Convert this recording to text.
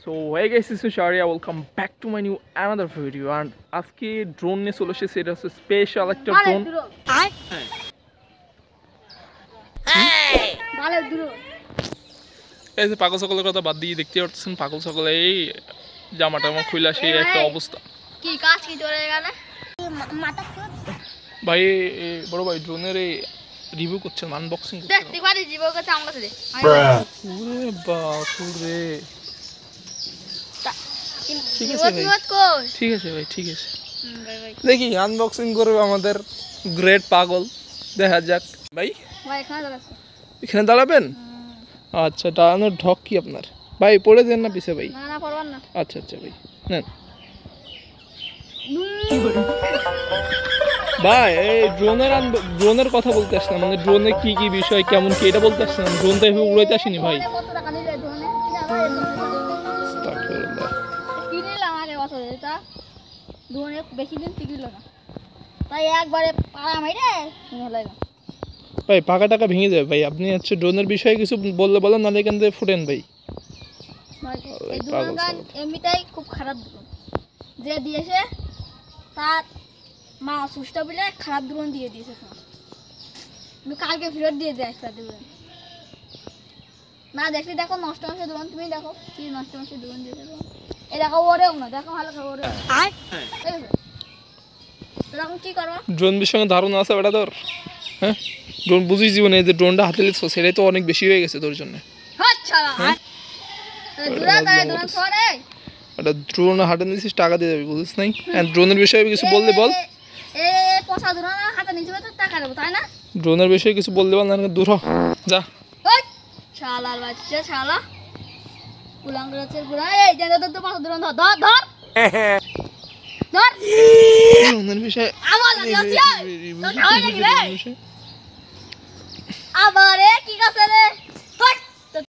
So hey guys, this is Sharia. Welcome back to my new another video. And আজকে drone নিয়ে চলে এসেছে, এটা হচ্ছে স্পেশাল একটা ড্রোন। এই যে পাগল সকলের কথা বাদ দিয়ে দেখতে পাচ্ছেন, পাগল সকলে এই জামাটা আমার খুইলা সেই একটা অবস্থা। কি কাজ কি তোরে গানে মাথা ভাই বড় ভাই ড্রোনের এই রিভিউ করছেন, আনবক্সিং করছেন। দেখ দেখবারে জীবন কথা আমার কাছে দে। ওরে বাপ রে। ঠিক আছে ভাই, ঠিক আছে ভাই, ঠিক আছে। দেখি আনবক্সিং করবে আমাদের গ্রেট পাগল, দেখা যাক। ভাই ভাই এখানে দাঁড়াচ্ছে, এখানে দাঁড়াবেন? আচ্ছা, দাঁড়ানোর ঢক কি আপনার? ভাই পড়ে দেন না পিছে ভাই। না না পড়বার না। আচ্ছা আচ্ছা ভাই নেন। ভাই এই ড্রোনের কথা বলতে আসলাম, মানে ড্রোনে কি কি বিষয় কেমন কি এটা বলতে আসলাম। ড্রোন তো এভাবে উড়াইতে আসেনি ভাই। কত টাকা নিলে ধরনে কিনলাম আগে বছর এটা ধরনে বেশি দিন টিকলো না, তাই একবারে পাড়া মাইরে নিয়ে লাগা। ভাই পাকা টাকা ভেঙে যাবে ভাই। আপনি হচ্ছে ড্রোনের বিষয়ে কিছু বললে বলেন, না এখান থেকে ফুটেন ভাই। এই ড্রোন গান এমনিতেই খুব খারাপ ড্রোন, যে দিয়েছে তার মা অসুস্থ বলে খারাপ ড্রোন দিয়ে দিয়েছে। তুমি কালকে ফেরত দিয়ে দিয়ে আসতে দেবেন না, দেখি দেখো নষ্ট হচ্ছে ড্রোন। তুমি দেখো কি নষ্ট হচ্ছে ড্রোন দিয়েছে। এই দেখো ওরেও না, দেখো ভালো করে ওরে এরকম কি করবো। ড্রোন বিষয়ে ধারণা আছে বেটা তোর? হ্যাঁ, ড্রোন বুঝিস জীবনে যে ড্রোনটা হাতে লিখছো সেটাই তো অনেক বেশি হয়ে গেছে তোর জন্য। একটা ড্রোন হাতে নিয়েছিস, টাকা দিয়ে যাবি, বুঝিস নাই? ড্রোনের বিষয়ে কিছু বললে বল। ড্রোনের বিষয়ে কিছু বললে বল, না দূর হ যা। শালার বাচ্চা শালা উলাঙ্গরাচের বুড়া। এই যে তো পাঁচ ড্রোন ধর ধর ধর ধর। ড্রোনের বিষয়ে আমার লাগে আছে তো খাওয়াই নাকি রে? আবারে কি কাছে রে?